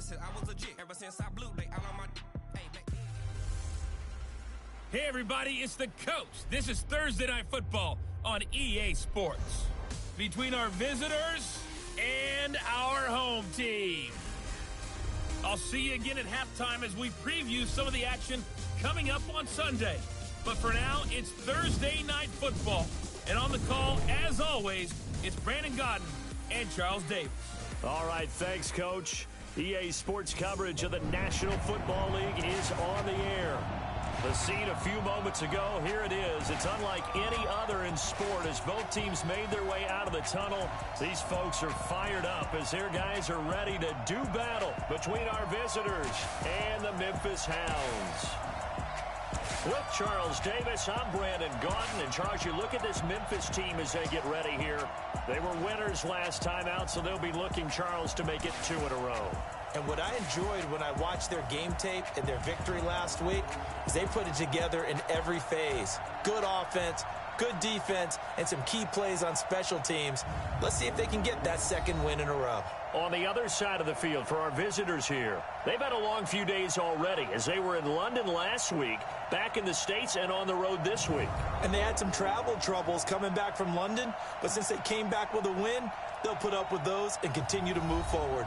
since I was legit. Ever since I blew, they all on my... Hey, everybody, it's the coach. This is Thursday Night Football on EA Sports. Between our visitors and our home team. I'll see you again at halftime as we preview some of the action coming up on Sunday. But for now, it's Thursday Night Football. And on the call, as always, it's Brandon Godden and Charles Davis. All right, thanks, Coach. EA Sports coverage of the National Football League is on the air. The scene a few moments ago, here it is. It's unlike any other in sport as both teams made their way out of the tunnel. These folks are fired up as their guys are ready to do battle between our visitors and the Memphis Hounds. With Charles Davis, I'm Brandon Godden. And Charles, you look at this Memphis team as they get ready here. They were winners last time out, so they'll be looking, Charles, to make it 2 in a row. And what I enjoyed when I watched their game tape and their victory last week is they put it together in every phase. Good offense, good defense, and some key plays on special teams. Let's see if they can get that second win in a row. On the other side of the field for our visitors here, they've had a long few days already as they were in London last week, back in the States, and on the road this week. And they had some travel troubles coming back from London, but since they came back with a win, they'll put up with those and continue to move forward.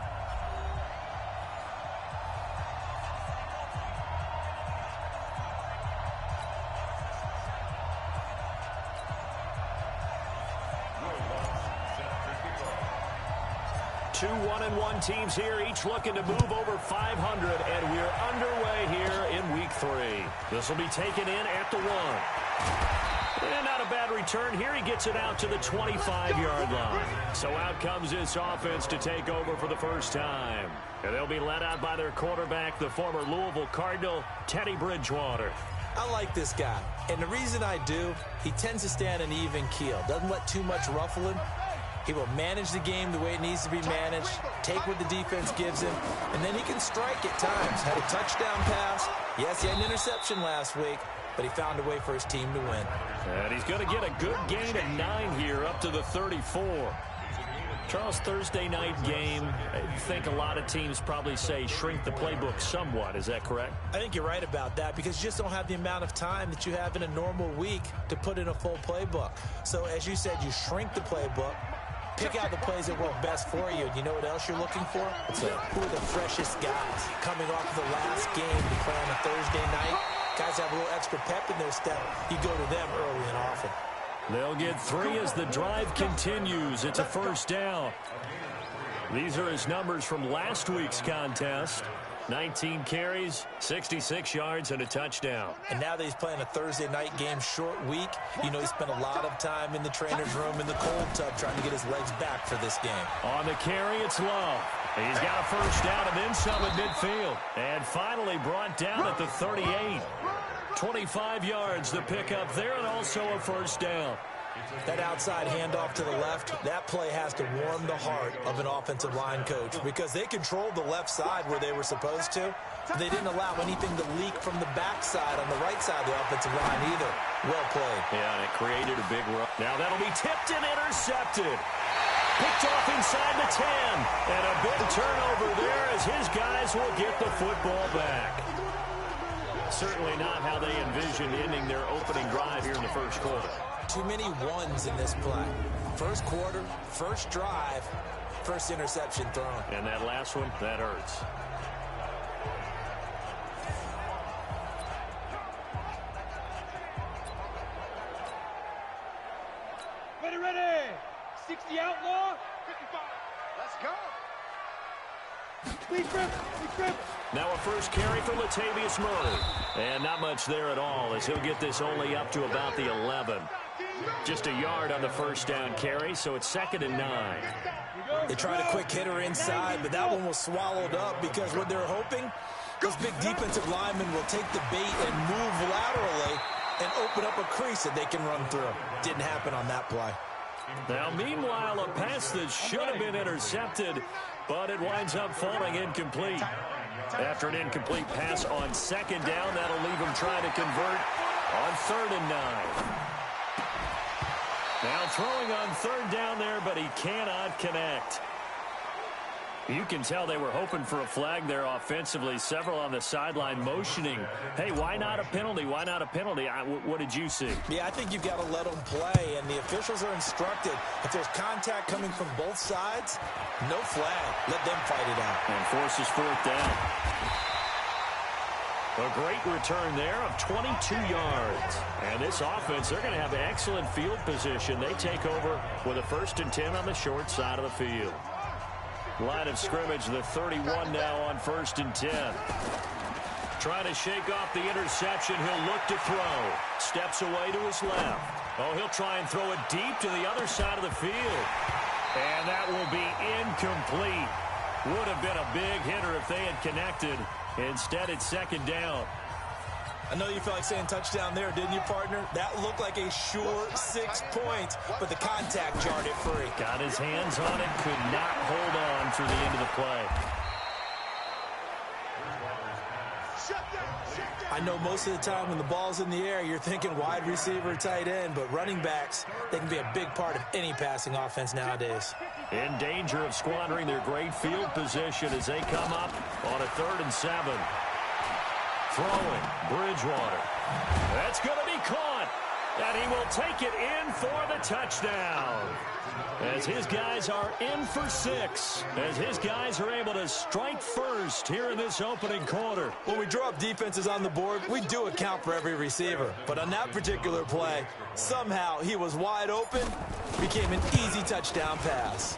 Two 1-1 teams here, each looking to move over 500, and we're underway here in Week 3. This will be taken in at the 1. And not a bad return here. He gets it out to the 25-yard line. So out comes this offense to take over for the first time. And they'll be led out by their quarterback, the former Louisville Cardinal, Teddy Bridgewater. I like this guy, and the reason I do, he tends to stay on an even keel. Doesn't let too much ruffle him. He will manage the game the way it needs to be managed, take what the defense gives him, and then he can strike at times. Had a touchdown pass. Yes, he had an interception last week, but he found a way for his team to win. And he's going to get a good gain of 9 here up to the 34. Charles, Thursday night game, I think a lot of teams probably say shrink the playbook somewhat. Is that correct? I think you're right about that because you just don't have the amount of time that you have in a normal week to put in a full playbook. So as you said, you shrink the playbook, pick out the plays that work best for you. And you know what else you're looking for? Who are the freshest guys coming off the last game to play on a Thursday night? Guys have a little extra pep in their step. You go to them early and often. They'll get 3 as the drive continues. It's a first down. These are his numbers from last week's contest. 19 carries, 66 yards, and a touchdown. And now that he's playing a Thursday night game, short week, you know he spent a lot of time in the trainer's room in the cold tub trying to get his legs back for this game. On the carry, it's Love. He's got a first down and then some at midfield. And finally brought down at the 38. 25 yards the pickup there and also a first down. That outside handoff to the left, that play has to warm the heart of an offensive line coach because they controlled the left side where they were supposed to. They didn't allow anything to leak from the backside on the right side of the offensive line either. Well played. Yeah, and it created a big run. Now that'll be tipped and intercepted. Picked off inside the 10. And a big turnover there as his guys will get the football back. Certainly not how they envisioned ending their opening drive here in the first quarter. Too many ones in this play. First quarter, first drive, first interception thrown. And that last one, that hurts. Ready. 60 outlaw. 55. Let's go. Please grip. Now a first carry for Latavius Murray. And not much there at all as he'll get this only up to about the 11. Just a yard on the first down carry, so it's 2nd and 9. They tried a quick hitter inside, but that one was swallowed up because what they're hoping, those big defensive linemen will take the bait and move laterally and open up a crease that they can run through. Didn't happen on that play. Now, meanwhile, a pass that should have been intercepted, but it winds up falling incomplete. After an incomplete pass on 2nd down, that'll leave him trying to convert on 3rd and 9. Now throwing on 3rd down there, but he cannot connect. You can tell they were hoping for a flag there offensively. Several on the sideline motioning, hey, why not a penalty? Why not a penalty? What did you see? Yeah, I think you've got to let them play, and the officials are instructed. If there's contact coming from both sides, no flag. Let them fight it out. And forces fourth down. A great return there of 22 yards. And this offense, they're going to have excellent field position. They take over with a 1st and 10 on the short side of the field. Line of scrimmage, the 31 now on 1st and 10. Trying to shake off the interception. He'll look to throw. Steps away to his left. Oh, he'll try and throw it deep to the other side of the field. And that will be incomplete. Would have been a big hitter if they had connected. Instead, it's 2nd down. I know you felt like saying touchdown there, didn't you, partner? That looked like a sure 6 points, but the contact jarred it free. Got his hands on it, could not hold on through the end of the play. I know most of the time when the ball's in the air, you're thinking wide receiver, tight end, but running backs, they can be a big part of any passing offense nowadays. In danger of squandering their great field position as they come up on a 3rd and 7. Throwing, Bridgewater. That's going to be caught. And he will take it in for the touchdown. As his guys are in for 6. As his guys are able to strike first here in this opening quarter. When we draw up defenses on the board, we do account for every receiver. But on that particular play, somehow he was wide open. Became an easy touchdown pass.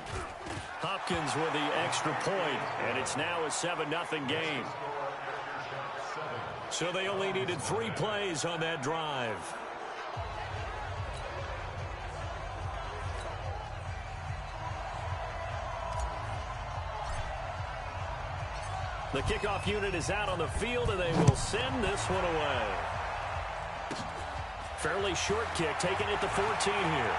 Hopkins with the extra point. And it's now a 7-0 game. So they only needed 3 plays on that drive. The kickoff unit is out on the field, and they will send this one away. Fairly short kick, taken at the 14 here.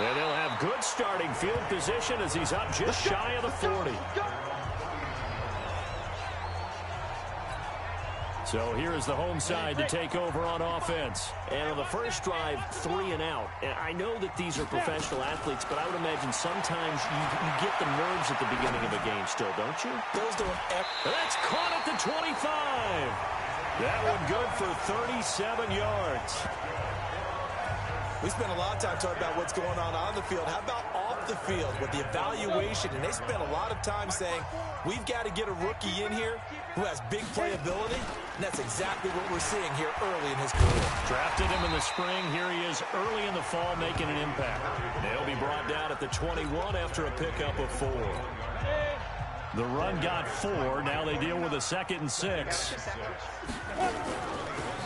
And they'll have good starting field position as he's up just shy of the 40. So here is the home side to take over on offense. And on the first drive, 3 and out. And I know that these are professional athletes, but I would imagine sometimes you get the nerves at the beginning of a game still, don't you? Those don't ever. That's caught at the 25. That one good for 37 yards. We spent a lot of time talking about what's going on the field. How about off the field with the evaluation? And they spent a lot of time saying, we've got to get a rookie in here who has big playability. And that's exactly what we're seeing here early in his career. Drafted him in the spring. Here he is early in the fall making an impact. They'll be brought down at the 21 after a pickup of 4. The run got 4. Now they deal with a 2nd and 6.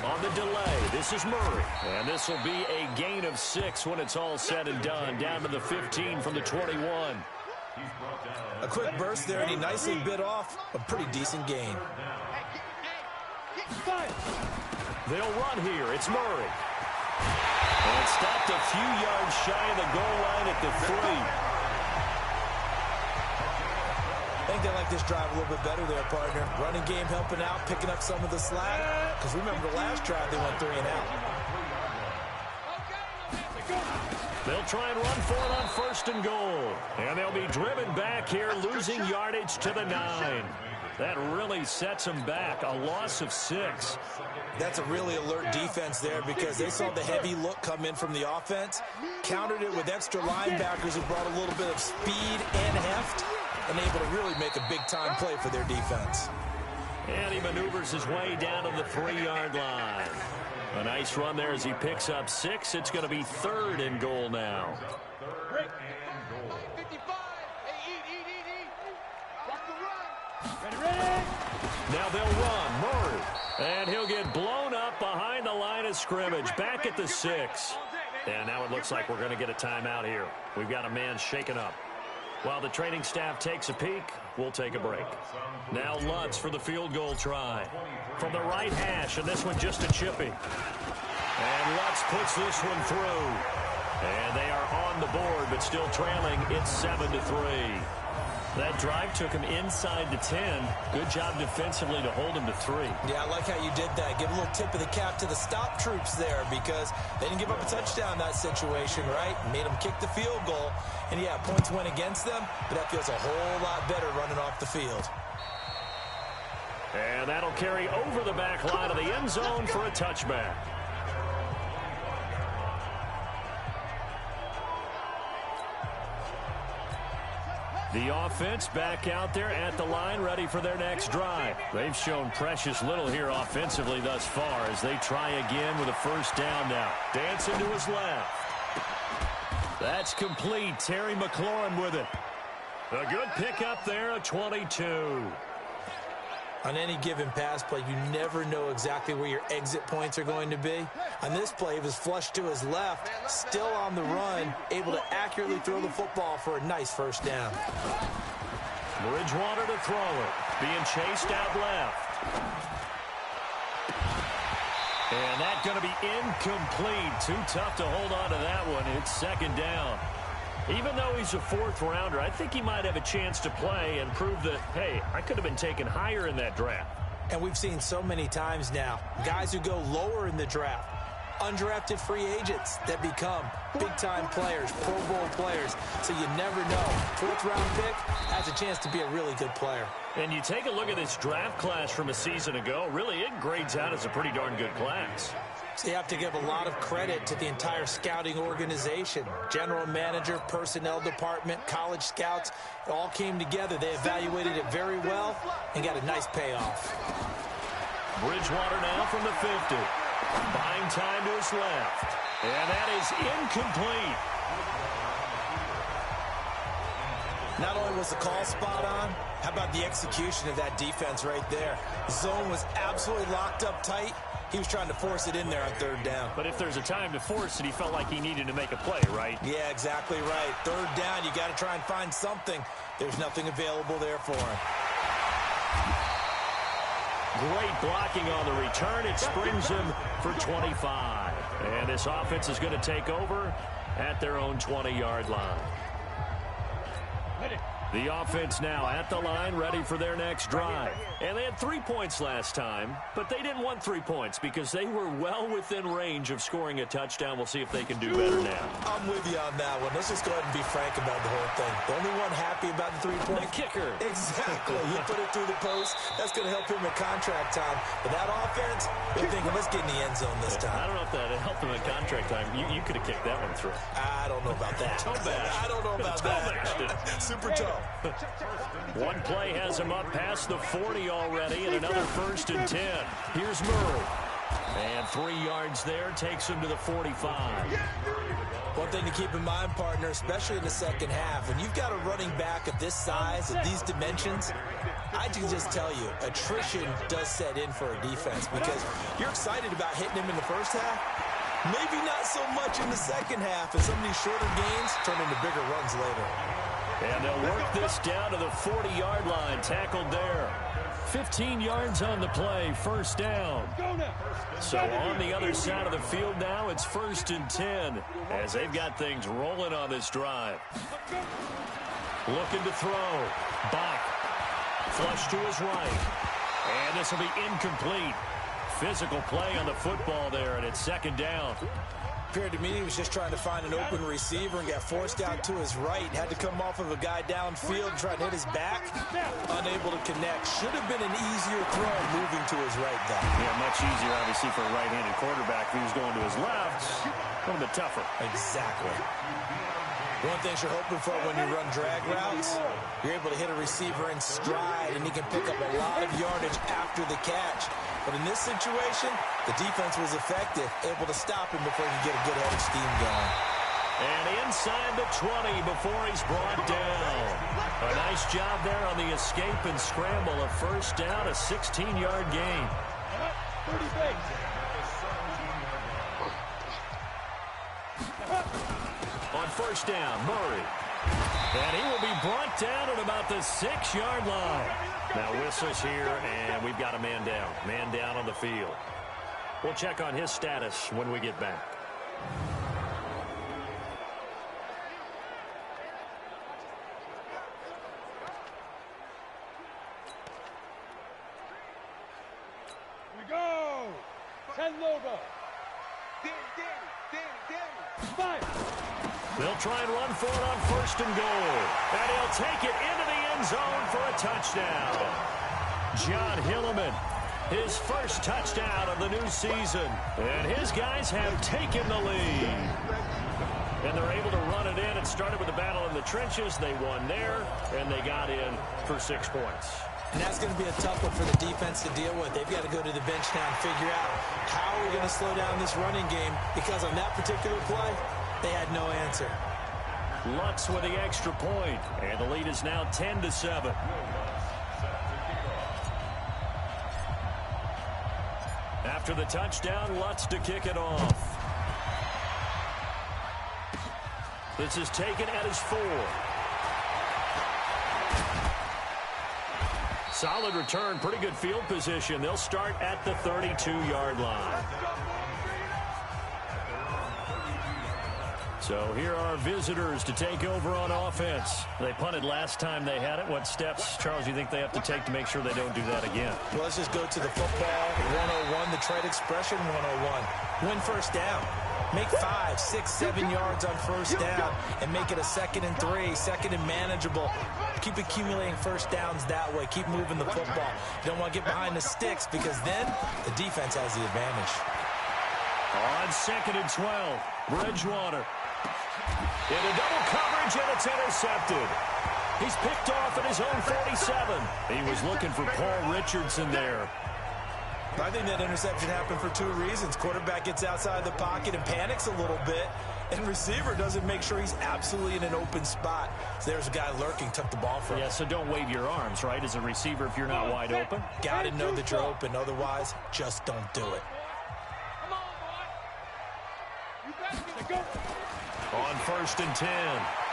On the delay, this is Murray. And this will be a gain of 6 when it's all said and done. Down to the 15 from the 21. A quick burst there, and he nicely bit off a pretty decent gain. They'll run here. It's Murray. And stopped a few yards shy of the goal line at the 3. I think they like this drive a little bit better there, partner. Running game helping out, picking up some of the slack. Because remember the last drive, they went 3 and out. They'll try and run for it on 1st and goal. And they'll be driven back here, losing yardage to the 9. That really sets them back. A loss of 6. That's a really alert defense there because they saw the heavy look come in from the offense, countered it with extra linebackers who brought a little bit of speed and heft, and able to really make a big-time play for their defense. And he maneuvers his way down to the 3-yard line. A nice run there as he picks up 6. It's going to be 3rd and goal now. Now they'll run. Murray. And he'll get blown up behind the line of scrimmage. Back at the 6. And now it looks like we're going to get a timeout here. We've got a man shaken up. While the training staff takes a peek, we'll take a break. Now Lutz for the field goal try. From the right hash, and this one just a chippy. And Lutz puts this one through. And they are on the board, but still trailing. It's 7-3. That drive took him inside the 10. Good job defensively to hold him to 3. Yeah, I like how you did that. Give a little tip of the cap to the stop troops there because they didn't give up a touchdown in that situation, right? Made them kick the field goal. And, yeah, points went against them, but that feels a whole lot better running off the field. And that'll carry over the back line of the end zone for a touchback. The offense back out there at the line, ready for their next drive. They've shown precious little here offensively thus far as they try again with a first down now. Dancing to his left. That's complete. Terry McLaurin with it. A good pickup there, a 22. On any given pass play, you never know exactly where your exit points are going to be. On this play, he was flushed to his left, still on the run, able to accurately throw the football for a nice first down. Bridgewater to throw it. Being chased out left. And that's going to be incomplete. Too tough to hold on to that one. It's second down. Even though he's a fourth-rounder, I think he might have a chance to play and prove that, hey, I could have been taken higher in that draft. And we've seen so many times now, guys who go lower in the draft, undrafted free agents that become big-time players, Pro Bowl players. So you never know. Fourth-round pick has a chance to be a really good player. And you take a look at this draft class from a season ago, really it grades out as a pretty darn good class. So you have to give a lot of credit to the entire scouting organization. General manager, personnel department, college scouts, it all came together. They evaluated it very well and got a nice payoff. Bridgewater now from the 50. Buying time to his left. And that is incomplete. Not only was the call spot on, how about the execution of that defense right there? The zone was absolutely locked up tight. He was trying to force it in there on third down. But if there's a time to force it, he felt like he needed to make a play, right? Yeah, exactly right. Third down, you got to try and find something. There's nothing available there for him. Great blocking on the return. It springs him for 25. And this offense is going to take over at their own 20-yard line. The offense now at the line, ready for their next drive. And they had 3 points last time, but they didn't want 3 points because they were well within range of scoring a touchdown. We'll see if they can do better now. I'm with you on that one. Let's just go ahead and be frank about the whole thing. The only one happy about the 3-point. The kicker. Exactly. He put it through the post. That's going to help him in contract time. But that offense, they're thinking, let's get in the end zone this time. I don't know if that helped him in contract time. You could have kicked that one through. I don't know about that. I don't know about that. Super tough. One play has him up past the 40 already, and another 1st and 10. Here's Murray. And 3 yards there takes him to the 45. One thing to keep in mind, partner, especially in the second half, when you've got a running back of this size, of these dimensions, I can just tell you, attrition does set in for a defense because you're excited about hitting him in the first half. Maybe not so much in the second half, and some of these shorter gains turn into bigger runs later. And they'll work this down to the 40-yard line, tackled there. 15 yards on the play, first down. So on the other side of the field now, it's 1st and 10 as they've got things rolling on this drive. Looking to throw. Bach. Flush to his right. And this will be incomplete. Physical play on the football there, and it's 2nd down. Appeared to me he was just trying to find an open receiver and got forced out to his right. Had to come off of a guy downfield, try to hit his back. Unable to connect. Should have been an easier throw moving to his right, though. Yeah, much easier, obviously, for a right-handed quarterback. If he was going to his left, a little bit tougher. Exactly. One thing you're hoping for when you run drag routes, you're able to hit a receiver in stride, and he can pick up a lot of yardage after the catch. But in this situation, the defense was effective, able to stop him before he could get a good head of steam going. And inside the 20 before he's brought down. A nice job there on the escape and scramble. A first down, a 16-yard gain. 30 feet. On first down, Murray. And he will be brought down at about the 6-yard line. Now whistles here, and we've got a man down. Man down on the field. We'll check on his status when we get back. Go! 10 logo. Fire! They'll try and run for it on 1st and goal. And he'll take it into the end zone for a touchdown. John Hilleman, his first touchdown of the new season. And his guys have taken the lead. And they're able to run it in. It started with a battle in the trenches. They won there, and they got in for 6 points. And that's going to be a tough one for the defense to deal with. They've got to go to the bench now and figure out how are we going to slow down this running game, because on that particular play, they had no answer. Lutz with the extra point, and the lead is now 10-7. After the touchdown, Lutz to kick it off. This is taken at his 4. Solid return, pretty good field position. They'll start at the 32-yard line. So here are visitors to take over on offense. They punted last time they had it. What steps, Charles, do you think they have to take to make sure they don't do that again? Well, let's just go to the football 101, the trade expression 101. Win first down. Make 5, 6, 7 yards on first down and make it a 2nd and 3, 2nd and manageable. Keep accumulating first downs that way. Keep moving the football. You don't want to get behind the sticks, because then the defense has the advantage. On 2nd and 12, Bridgewater. Into double coverage, and it's intercepted. He's picked off at his own 47. He was looking for Paul Richardson there. I think that interception happened for 2 reasons. Quarterback gets outside the pocket and panics a little bit, and receiver doesn't make sure he's absolutely in an open spot. So there's a guy lurking, took the ball from him. Yeah, so don't wave your arms, right, as a receiver if you're not wide open. Got to know that you're open. Otherwise, just don't do it. On 1st and 10,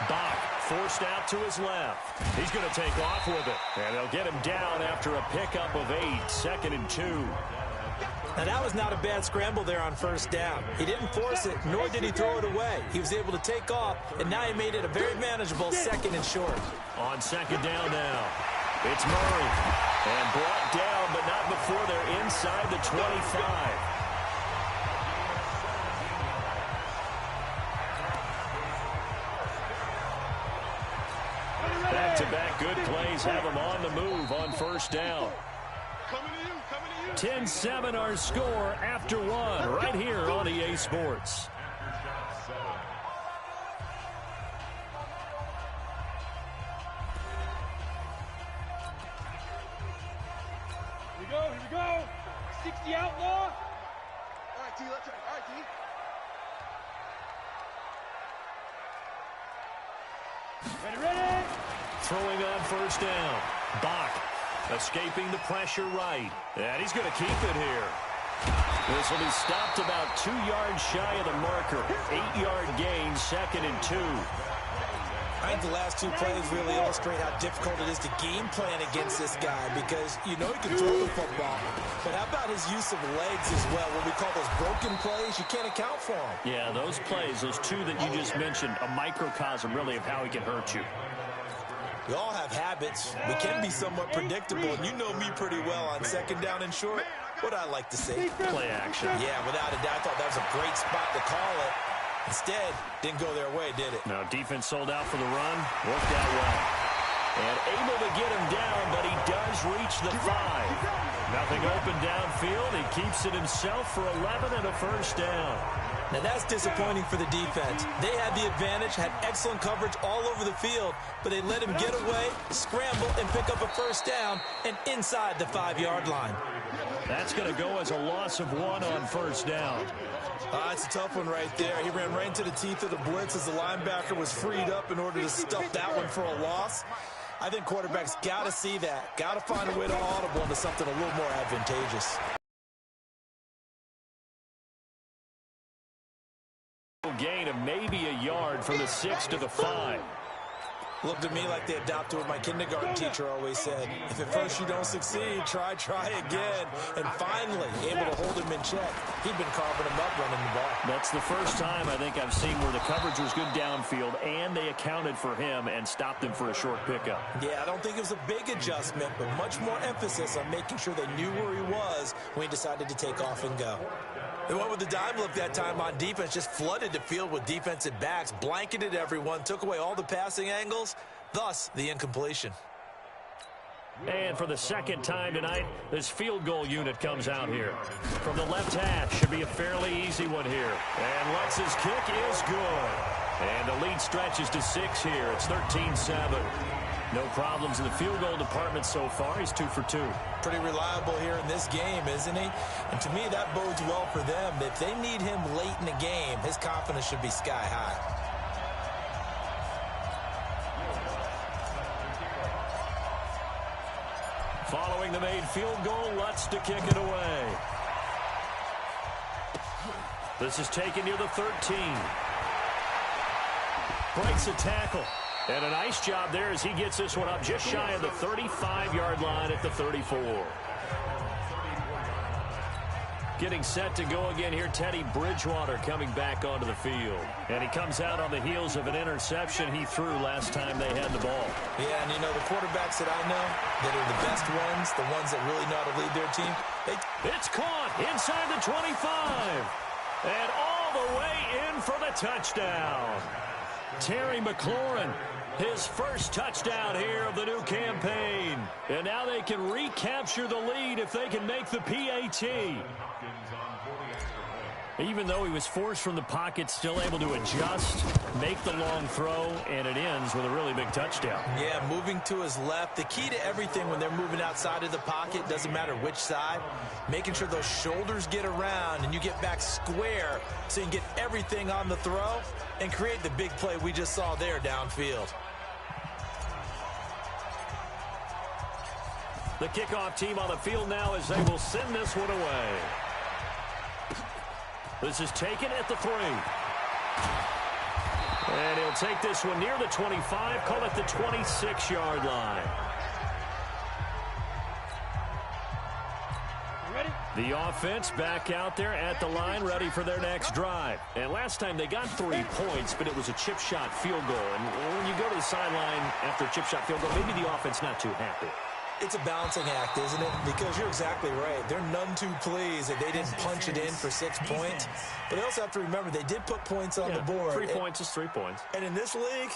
Bach forced out to his left. He's going to take off with it, and they'll get him down after a pickup of 8, 2nd and 2. Now, that was not a bad scramble there on first down. He didn't force it, nor did he throw it away. He was able to take off, and now he made it a very manageable 2nd and short. On 2nd down now, it's Murray. And brought down, but not before they're inside the 25. Back-to-back good plays have them on the move on first down. 10-7 our score after 1 right here on EA Sports. Here we go. 60 outlaw. All right, T, let's try. All right, T. Ready. Throwing on first down. Bach escaping the pressure right. And he's going to keep it here. This will be stopped about 2 yards shy of the marker. 8-yard gain, 2nd and 2. I think the last 2 plays really illustrate how difficult it is to game plan against this guy, because you know he can throw the football, but how about his use of legs as well? What we call those broken plays, you can't account for them. Yeah, those plays, those 2 that you just mentioned, a microcosm really of how he can hurt you. We all have habits. We can be somewhat predictable, and you know me pretty well on 2nd down and short. What I like to say, play action. Yeah, without a doubt, I thought that was a great spot to call it. Instead, didn't go their way, did it? No, defense sold out for the run. Worked out well. And able to get him down, but he does reach the 5. Nothing open downfield. He keeps it himself for 11 and a first down. Now, that's disappointing for the defense. They had the advantage, had excellent coverage all over the field, but they let him get away, scramble, and pick up a first down, and inside the 5-yard line. That's going to go as a loss of 1 on first down. It's a tough one right there. He ran right into the teeth of the blitz as the linebacker was freed up in order to stuff that one for a loss. I think quarterbacks got to see that, got to find a way to audible into something a little more advantageous. Gain of maybe a yard from the 6 to the 5. Looked at me like they adopted what my kindergarten teacher always said. If at first you don't succeed, try again. And finally, able to hold him in check. He'd been carving him up running the ball. That's the first time I think I've seen where the coverage was good downfield and they accounted for him and stopped him for a short pickup. Yeah, I don't think it was a big adjustment, but much more emphasis on making sure they knew where he was when he decided to take off and go. They went with the dime look that time on defense, just flooded the field with defensive backs, blanketed everyone, took away all the passing angles, thus the incompletion. And for the second time tonight, this field goal unit comes out here. From the left hash, should be a fairly easy one here. And Lutz's kick is good. And the lead stretches to 6 here. It's 13-7. No problems in the field goal department so far. He's 2 for 2. Pretty reliable here in this game, isn't he? And to me, that bodes well for them. If they need him late in the game, his confidence should be sky high. Following the made field goal, Lutz to kick it away. This is taken near the 13. Breaks a tackle. And a nice job there as he gets this one up just shy of the 35-yard line at the 34. Getting set to go again here, Teddy Bridgewater coming back onto the field. And he comes out on the heels of an interception he threw last time they had the ball. Yeah, and you know, the quarterbacks that I know that are the best ones, the ones that really know how to lead their team, It's caught inside the 25. And all the way in for the touchdown. Terry McLaurin, his first touchdown here of the new campaign. And now they can recapture the lead if they can make the PAT. Even though he was forced from the pocket, still able to adjust, make the long throw, and it ends with a really big touchdown. Yeah, moving to his left. The key to everything when they're moving outside of the pocket, doesn't matter which side, making sure those shoulders get around and you get back square so you can get everything on the throw and create the big play we just saw there downfield. The kickoff team on the field now as they will send this one away. This is taken at the 3. And he'll take this one near the 25, call it the 26-yard line. The offense back out there at the line, ready for their next drive. And last time they got 3 points, but it was a chip shot field goal. And when you go to the sideline after a chip shot field goal, maybe the offense not too happy. It's a balancing act, isn't it? Because you're exactly right. They're none too pleased that they didn't punch it in for 6 points. But they also have to remember they did put points on the board. 3 points is 3 points. And in this league,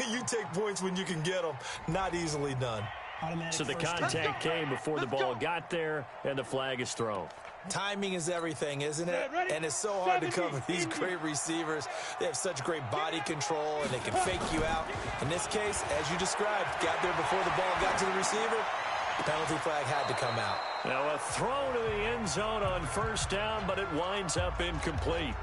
you take points when you can get them. Not easily done. So the contact came before the ball got there, and the flag is thrown. Timing is everything, isn't it? And it's so hard to cover these great receivers. They have such great body control, and they can fake you out. In this case, as you described, got there before the ball got to the receiver. Penalty flag had to come out. Now a throw to the end zone on first down, but it winds up incomplete.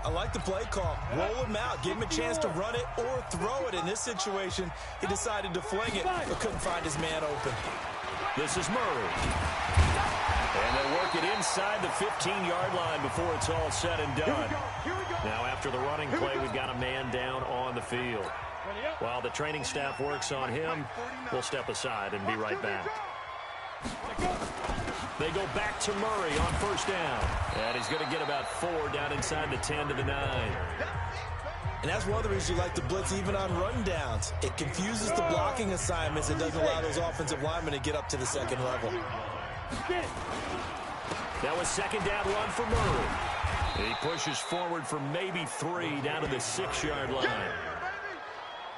I like the play call. Roll him out. Give him a chance to run it or throw it. In this situation, he decided to fling it, but couldn't find his man open. This is Murray. And they work it inside the 15-yard line before it's all said and done. Now after the running play, we've got a man down on the field. While the training staff works on him, we'll step aside and be right back. They go back to Murray on first down. And he's going to get about 4 down inside the 10 to the 9. And that's one of the reasons you like to blitz even on rundowns. It confuses the blocking assignments. It doesn't allow those offensive linemen to get up to the second level. That was second down run for Murray. He pushes forward for maybe 3 down to the 6-yard line.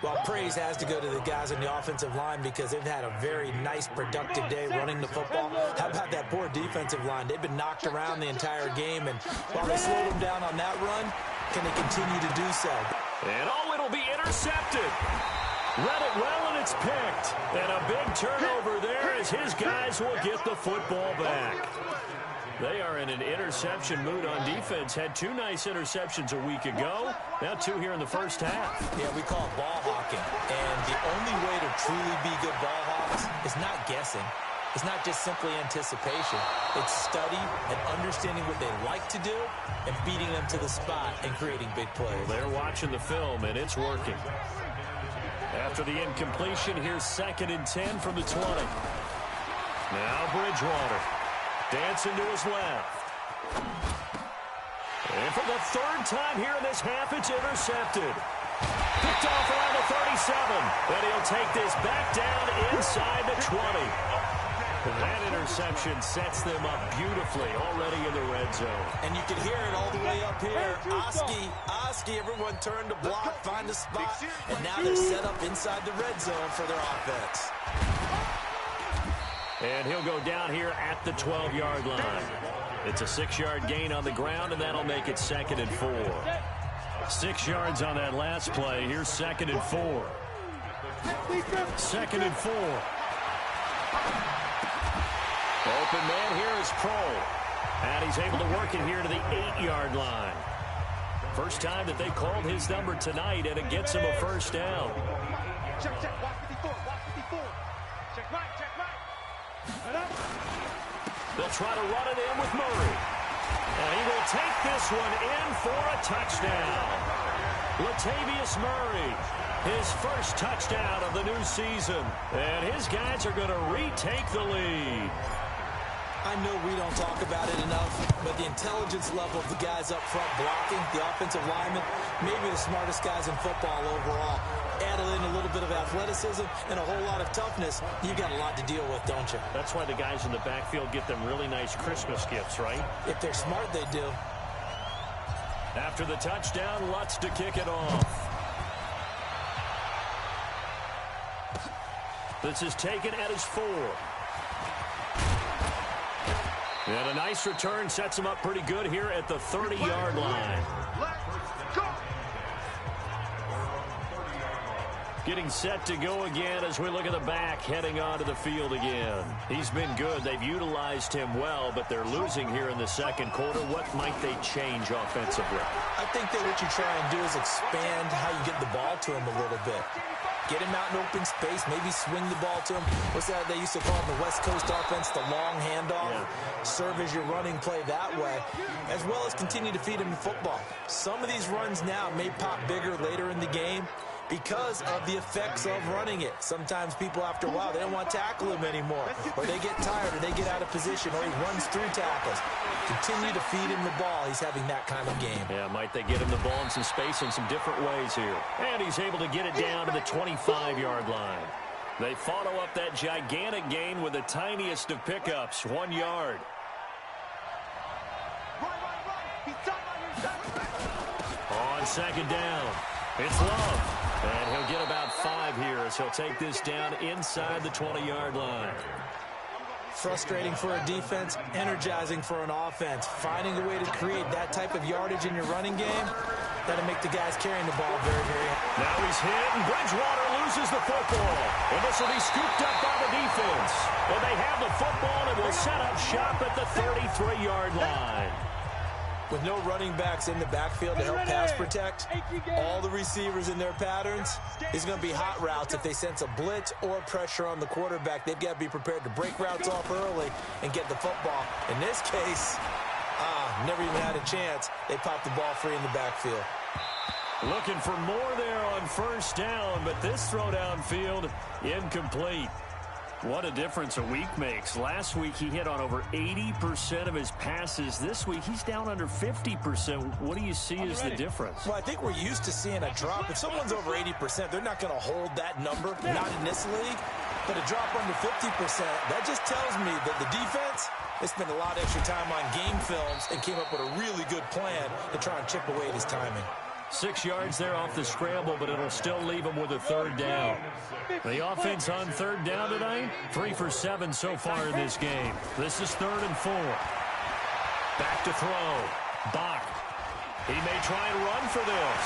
Well, praise has to go to the guys on the offensive line because they've had a very nice, productive day running the football. How about that poor defensive line? They've been knocked around the entire game, and while they slowed them down on that run, can they continue to do so? And it'll be intercepted. Read it well, and it's picked. And a big turnover there as his guys will get the football back. They are in an interception mood on defense. Had 2 nice interceptions a week ago. Now 2 here in the first half. Yeah, we call it ball hawking. And the only way to truly be good ball hawks is not guessing. It's not just simply anticipation. It's study and understanding what they like to do and beating them to the spot and creating big plays. They're watching the film, and it's working. After the incompletion, here's 2nd and 10 from the 20. Now Bridgewater. Dancing to his left. And for the 3rd time here in this half, it's intercepted. Picked off around the 37. But he'll take this back down inside the 20. And that interception sets them up beautifully already in the red zone. And you can hear it all the way up here. Oski, everyone turned to block, find a spot, and now they're set up inside the red zone for their offense. And he'll go down here at the 12-yard line. It's a 6-yard gain on the ground, and that'll make it 2nd and 4. 6 yards on that last play. Here's 2nd and 4. 2nd and 4. Open man here is Kroll. And he's able to work it here to the 8-yard line. First time that they called his number tonight, and it gets him a first down. Check, watch 54, watch 54. Check right. They'll try to run it in with Murray. And he will take this one in for a touchdown. Latavius Murray, his first touchdown of the new season. And his guys are going to retake the lead. I know we don't talk about it enough, but the intelligence level of the guys up front blocking, the offensive linemen, maybe the smartest guys in football overall. Add in a little bit of athleticism and a whole lot of toughness, you got a lot to deal with, don't you? That's why the guys in the backfield get them really nice Christmas gifts, right? If they're smart, they do. After the touchdown, Lutz to kick it off. This is taken at his 4. And a nice return sets him up pretty good here at the 30-yard line. Getting set to go again as we look at the back, heading onto the field again. He's been good. They've utilized him well, but they're losing here in the second quarter. What might they change offensively? I think that what you try and do is expand how you get the ball to him a little bit. Get him out in open space, maybe swing the ball to him. What's that they used to call in the West Coast offense, the long handoff? Yeah. Serve as your running play that way, as well as continue to feed him the football. Some of these runs now may pop bigger later in the game because of the effects of running it. Sometimes people, after a while, they don't want to tackle him anymore, or they get tired, or they get out of position, or he runs through tackles. Continue to feed him the ball. He's having that kind of game. Yeah, might they get him the ball in some space in some different ways here. And he's able to get it down to the 25-yard line. They follow up that gigantic gain with the tiniest of pickups, 1 yard. On second down, it's Love. And he'll get about 5 here as he'll take this down inside the 20-yard line. Frustrating for a defense, energizing for an offense. Finding a way to create that type of yardage in your running game, that'll make the guys carrying the ball very, very high. Now he's hit, and Bridgewater loses the football. And this will be scooped up by the defense. And they have the football and will set up shop at the 33-yard line. With no running backs in the backfield to help pass protect, all the receivers in their patterns, it's going to be hot routes. If they sense a blitz or pressure on the quarterback, they've got to be prepared to break routes off early and get the football. In this case, never even had a chance. They popped the ball free in the backfield. Looking for more there on first down, but this throw downfield incomplete. What a difference a week makes. Last week, he hit on over 80% of his passes. This week, he's down under 50%. What do you see as the difference? Well, I think we're used to seeing a drop. If someone's over 80%, they're not going to hold that number, not in this league. But a drop under 50%, that just tells me that the defense, they spent a lot of extra time on game films and came up with a really good plan to try and chip away at his timing. 6 yards there off the scramble, but it'll still leave him with a third down. The offense on third down tonight, 3 for 7 so far in this game. This is 3rd and 4. Back to throw. Bach. He may try and run for this.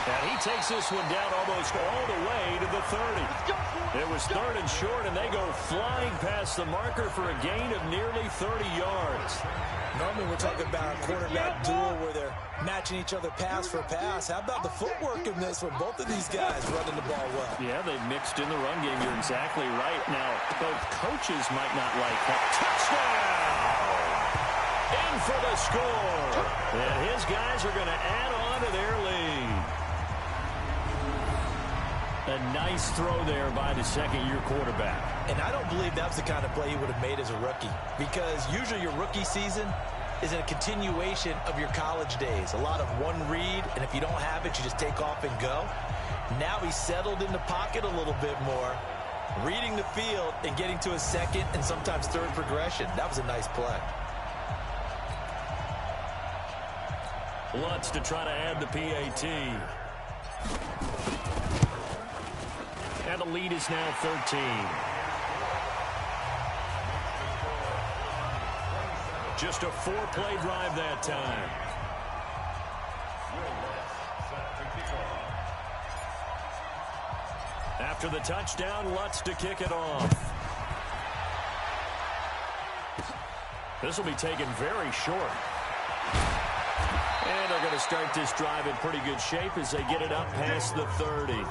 And he takes this one down almost all the way to the 30. It was 3rd and short, and they go flying past the marker for a gain of nearly 30 yards. Normally we're talking about a quarterback duel where they're matching each other pass for pass. How about the footwork in this one? Both of these guys running the ball well. Yeah, they've mixed in the run game. You're exactly right. Now, both coaches might not like that. Touchdown! In for the score. And his guys are going to add on to their lead. A nice throw there by the second-year quarterback. And I don't believe that was the kind of play he would have made as a rookie, because usually your rookie season is a continuation of your college days. A lot of one read, and if you don't have it, you just take off and go. Now he's settled in the pocket a little bit more, reading the field and getting to a second and sometimes third progression. That was a nice play. Lutz to try to add the PAT. And the lead is now 13. Just a 4-play drive that time. After the touchdown, Lutz to kick it off. This will be taken very short. And they're going to start this drive in pretty good shape as they get it up past the 30.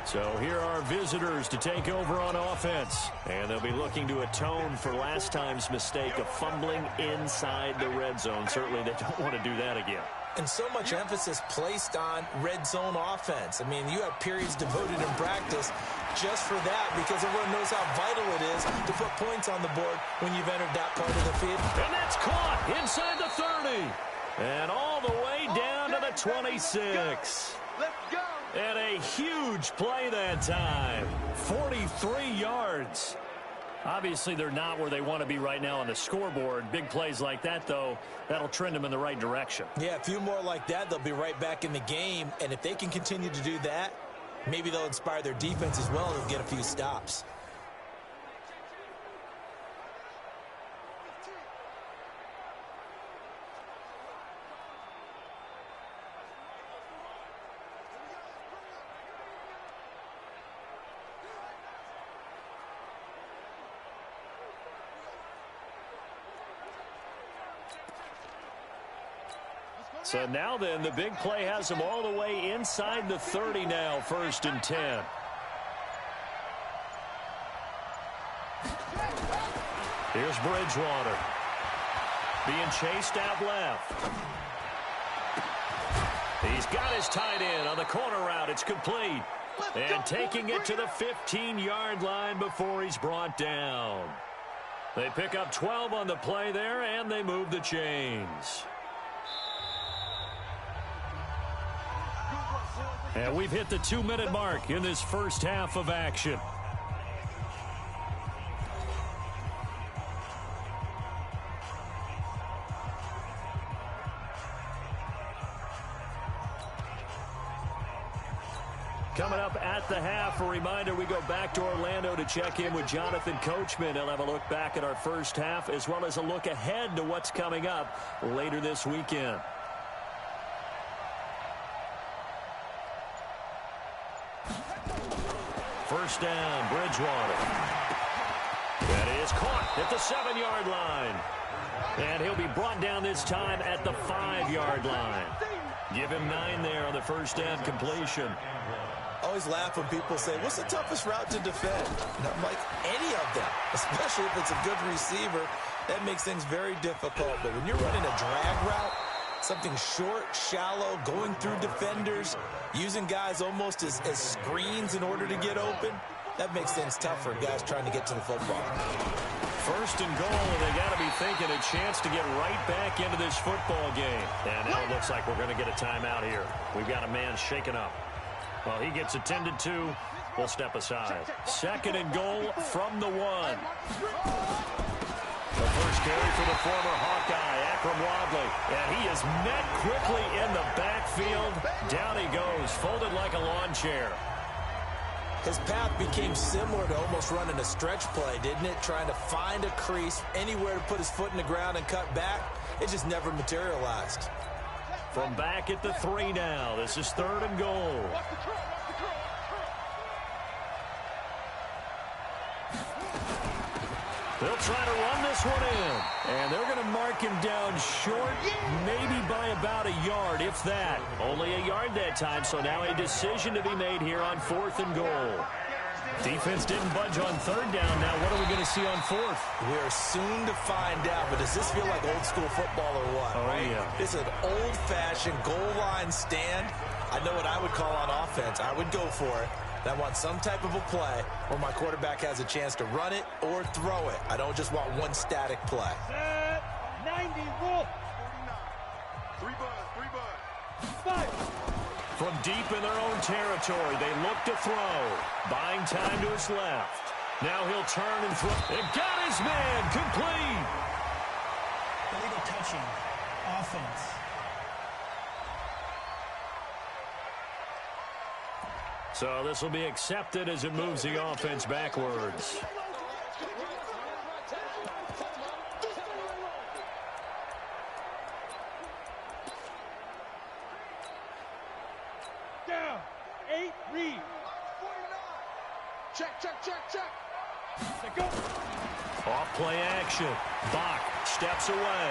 So here are visitors to take over on offense. And they'll be looking to atone for last time's mistake of fumbling inside the red zone. Certainly they don't want to do that again. And so much emphasis placed on red zone offense. I mean, you have periods devoted in practice just for that, because everyone knows how vital it is to put points on the board when you've entered that part of the field. And that's caught inside the 30. And all the way down to the 26. Let's go. And a huge play that time. 43 yards. Obviously, they're not where they want to be right now on the scoreboard. Big plays like that, though, that'll trend them in the right direction. Yeah, a few more like that, they'll be right back in the game. And if they can continue to do that, maybe they'll inspire their defense as well and get a few stops. So now then, the big play has them all the way inside the 30 now, 1st and 10. Here's Bridgewater. Being chased out left. He's got his tight end on the corner route. It's complete. And taking it to the 15-yard line before he's brought down. They pick up 12 on the play there, and they move the chains. And we've hit the 2-minute mark in this first half of action. Coming up at the half, a reminder, we go back to Orlando to check in with Jonathan Coachman. He'll have a look back at our first half as well as a look ahead to what's coming up later this weekend. First down, Bridgewater. That is caught at the 7-yard line. And he'll be brought down this time at the 5-yard line. Give him 9 there on the first down completion. I always laugh when people say, what's the toughest route to defend? And I'm like, any of them, especially if it's a good receiver. That makes things very difficult. But when you're running a drag route, something short, shallow, going through defenders, using guys almost as screens in order to get open, that makes things tough for guys trying to get to the football. First and goal, and they got to be thinking a chance to get right back into this football game. And now it looks like we're going to get a timeout here. We've got a man shaken up. Well, he gets attended to. We'll step aside. Second and goal from the 1. The first carry for the former Hawkeye, Akram Wadley. And he is met quickly in the backfield. Down he goes, folded like a lawn chair. His path became similar to almost running a stretch play, didn't it? Trying to find a crease, anywhere to put his foot in the ground and cut back. It just never materialized. From back at the 3 now. This is 3rd and goal. They'll try to run this one in. And they're going to mark him down short, maybe by about a yard, if that. Only a yard that time, so now a decision to be made here on 4th and goal. Defense didn't budge on third down. Now what are we going to see on fourth? We're soon to find out, but does this feel like old school football or what? Oh, right? yeah. It's an old-fashioned goal line stand. I know what I would call on offense. I would go for it. I want some type of a play where my quarterback has a chance to run it or throw it. I don't just want one static play. Set. 90, roll. 3 bud. 5. From deep in their own territory, they look to throw. Buying time to his left. Now he'll turn and throw. It got his man. Complete. Illegal touching. Offense. So this will be accepted as it moves the offense backwards. Down. 8, read. Check. Set, go. Off play action. Bach steps away.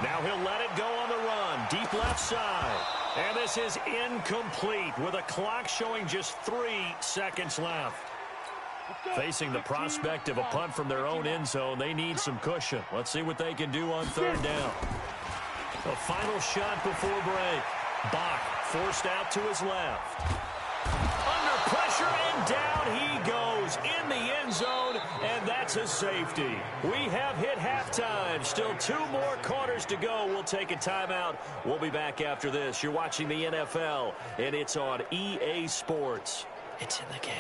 Now he'll let it go on the run. Deep left side. And this is incomplete with a clock showing just 3 seconds left. Facing the prospect of a punt from their own end zone, they need some cushion. Let's see what they can do on third down. A final shot before break. Bach forced out to his left. Under pressure, and down he goes in the end zone, and that's a safety. We have hit halftime. Still 2 more quarters to go. We'll take a timeout. We'll be back after this. You're watching the NFL, and it's on EA Sports. It's in the game.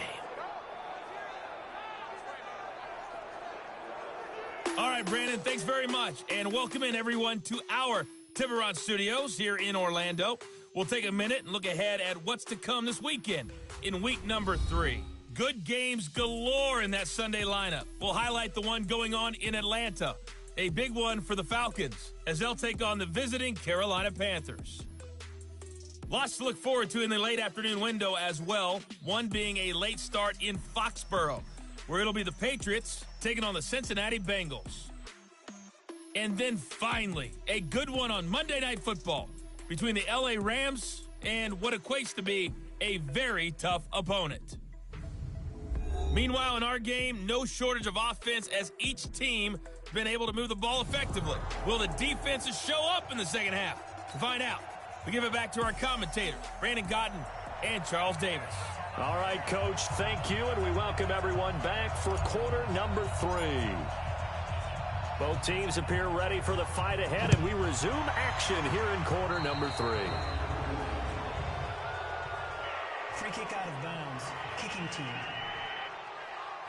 All right, Brandon, thanks very much. And welcome in, everyone, to our Tiburon Studios here in Orlando. We'll take a minute and look ahead at what's to come this weekend in week number 3. Good games galore in that Sunday lineup. We'll highlight the one going on in Atlanta. A big one for the Falcons as they'll take on the visiting Carolina Panthers. Lots to look forward to in the late afternoon window as well, one being a late start in Foxborough, where it'll be the Patriots taking on the Cincinnati Bengals. And then finally, a good one on Monday Night Football between the LA Rams and what equates to be a very tough opponent. Meanwhile, in our game, no shortage of offense as each team has been able to move the ball effectively. Will the defenses show up in the second half? To find out, we give it back to our commentators, Brandon Cotton and Charles Davis. All right, Coach, thank you, and we welcome everyone back for quarter number 3. Both teams appear ready for the fight ahead, and we resume action here in quarter number 3. Free kick out of bounds. Kicking team.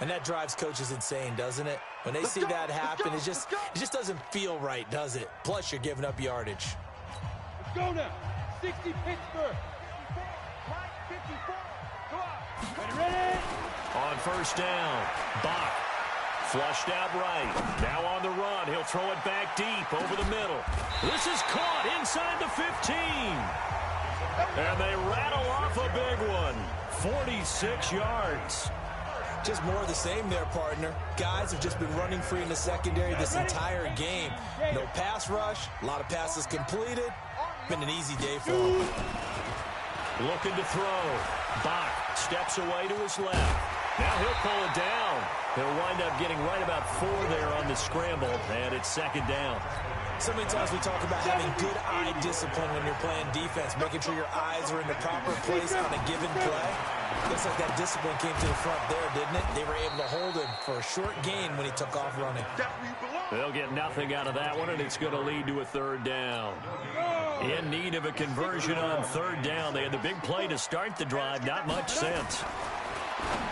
And that drives coaches insane, doesn't it? When they see that happen, it just doesn't feel right, does it? Plus, you're giving up yardage. Let's go now. 60 Pittsburgh. 54. Go out. Ready? On first down, Bach flushed out right. Now on the run, he'll throw it back deep over the middle. This is caught inside the 15. And they rattle off a big one. 46 yards. Just more of the same there, partner. Guys have just been running free in the secondary this entire game. No pass rush, a lot of passes completed. Been an easy day for them. Looking to throw. Bach steps away to his left. Now he'll pull it down. He'll wind up getting right about 4 there on the scramble, and it's second down. So many times we talk about having good eye discipline when you're playing defense, making sure your eyes are in the proper place on a given play. Looks like that discipline came to the front there, didn't it? They were able to hold him for a short gain when he took off running. They'll get nothing out of that one, and it's going to lead to a third down. In need of a conversion on third down. They had the big play to start the drive. Not much sense.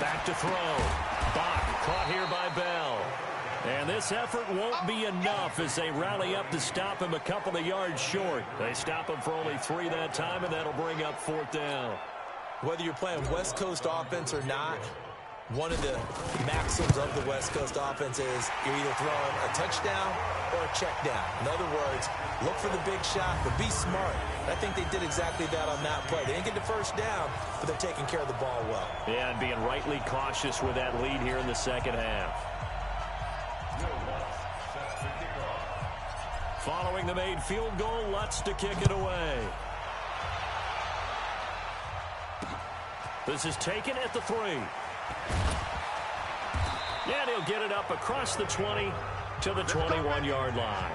Back to throw. Bach caught here by Bell. And this effort won't be enough as they rally up to stop him a couple of yards short. They stop him for only 3 that time, and that'll bring up fourth down. Whether you're playing West Coast offense or not, one of the maxims of the West Coast offense is you're either throwing a touchdown or a check down. In other words, look for the big shot, but be smart. I think they did exactly that on that play. They didn't get the first down, but they're taking care of the ball well. Yeah, and being rightly cautious with that lead here in the second half. Following the made field goal, Lutz to kick it away. This is taken at the 3. And he'll get it up across the 20 to the 21-yard line.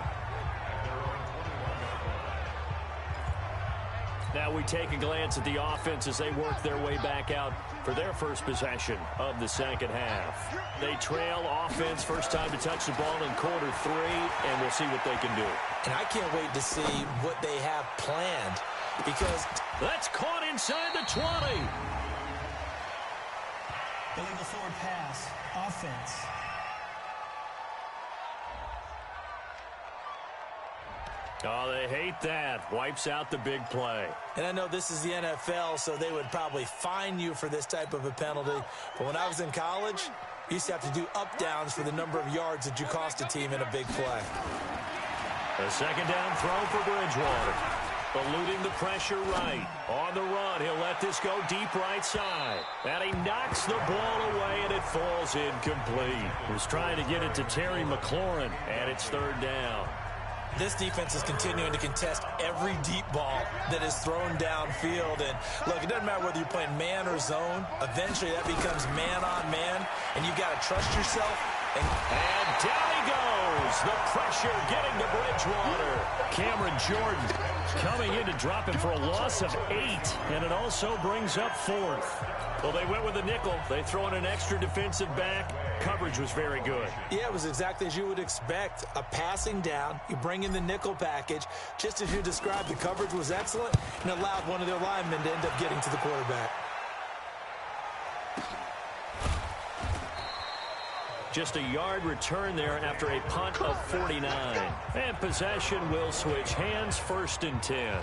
Now we take a glance at the offense as they work their way back out for their first possession of the second half. They trail offense, first time to touch the ball in quarter 3, and we'll see what they can do. And I can't wait to see what they have planned because that's caught inside the 20. Illegal forward pass, offense. Oh, they hate that. Wipes out the big play. And I know this is the NFL, so they would probably fine you for this type of a penalty. But when I was in college, you used to have to do up-downs for the number of yards that you cost a team in a big play. A second down throw for Bridgewater. Eluding the pressure right. On the run, he'll let this go deep right side. And he knocks the ball away, and it falls incomplete. He was trying to get it to Terry McLaurin, and it's third down. This defense is continuing to contest every deep ball that is thrown downfield. And, look, it doesn't matter whether you're playing man or zone. Eventually, that becomes man-on-man, and you've got to trust yourself. And down he goes. The pressure getting to Bridgewater. Cameron Jordan coming in to drop him for a loss of 8, and it also brings up fourth. Well, they went with a nickel. They throw in an extra defensive back. Coverage was very good. Yeah, it was exactly as you would expect. A passing down. You bring in the nickel package. Just as you described, the coverage was excellent and allowed one of their linemen to end up getting to the quarterback. Just a yard return there after a punt of 49. And possession will switch hands, 1st and 10.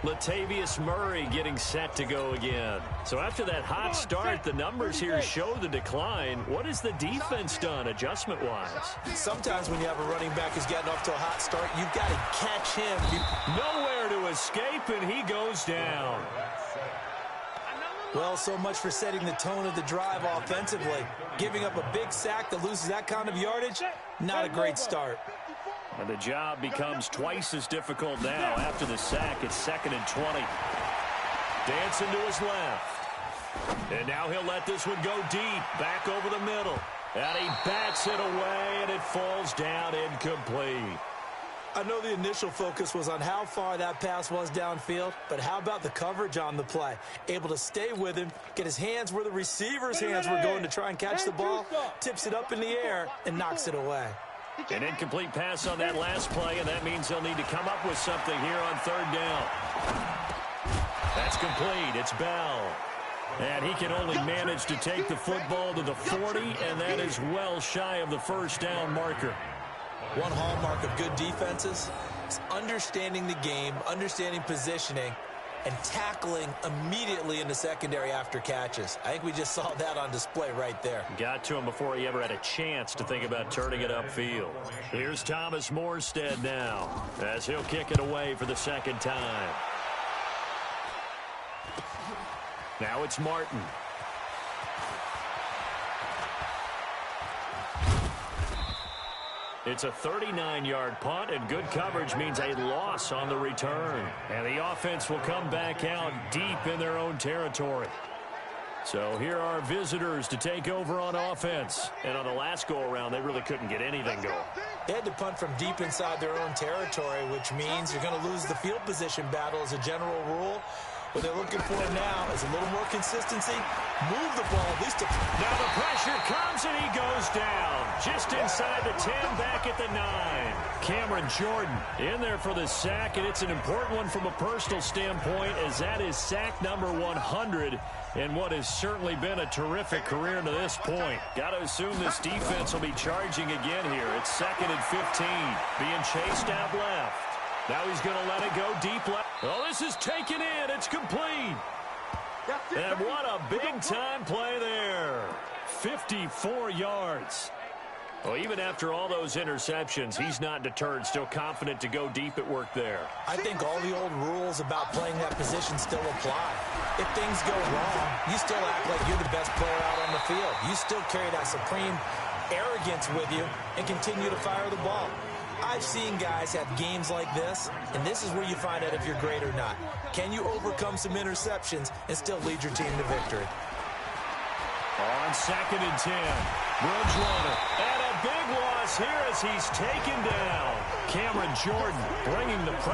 Latavius Murray getting set to go again. So after that hot start, the numbers here show the decline. What has the defense done adjustment-wise? Sometimes when you have a running back who's gotten off to a hot start, you've got to catch him. Nowhere to escape, and he goes down. Well, so much for setting the tone of the drive offensively. Giving up a big sack that loses that kind of yardage, not a great start. And the job becomes twice as difficult now after the sack. It's 2nd and 20. Dancing to his left. And now he'll let this one go deep, back over the middle. And he bats it away, and it falls down incomplete. I know the initial focus was on how far that pass was downfield, but how about the coverage on the play? Able to stay with him, get his hands where the receiver's hands were going to try and catch the ball, tips it up in the air, and knocks it away. An incomplete pass on that last play, and that means they'll need to come up with something here on 3rd down. That's complete. It's Bell. And he can only manage to take the football to the 40, and that is well shy of the 1st down marker. One hallmark of good defenses is understanding the game, understanding positioning, and tackling immediately in the secondary after catches. I think we just saw that on display right there. Got to him before he ever had a chance to think about turning it upfield. Here's Thomas Morstead now as he'll kick it away for the 2nd time. Now it's Martin. It's a 39-yard punt, and good coverage means a loss on the return. And the offense will come back out deep in their own territory. So here are visitors to take over on offense. And on the last go-around, they really couldn't get anything going. They had to punt from deep inside their own territory, which means you're going to lose the field position battle as a general rule. What they're looking for now is a little more consistency. Move the ball at least. Now the pressure comes, and he goes down. Just inside the 10, back at the 9. Cameron Jordan in there for the sack, and it's an important one from a personal standpoint, as that is sack number 100 in what has certainly been a terrific career to this point. Got to assume this defense will be charging again here. It's 2nd and 15, being chased out left. Now he's going to let it go deep left. Oh, this is taken in. It's complete. And what a big-time play there. 54 yards. Well, even after all those interceptions, he's not deterred, still confident to go deep at work there. I think all the old rules about playing that position still apply. If things go wrong, you still act like you're the best player out on the field. You still carry that supreme arrogance with you and continue to fire the ball. I've seen guys have games like this, and this is where you find out if you're great or not. Can you overcome some interceptions and still lead your team to victory? On 2nd and 10, Bridgewater, and a big loss here as he's taken down. Cameron Jordan bringing the pressure.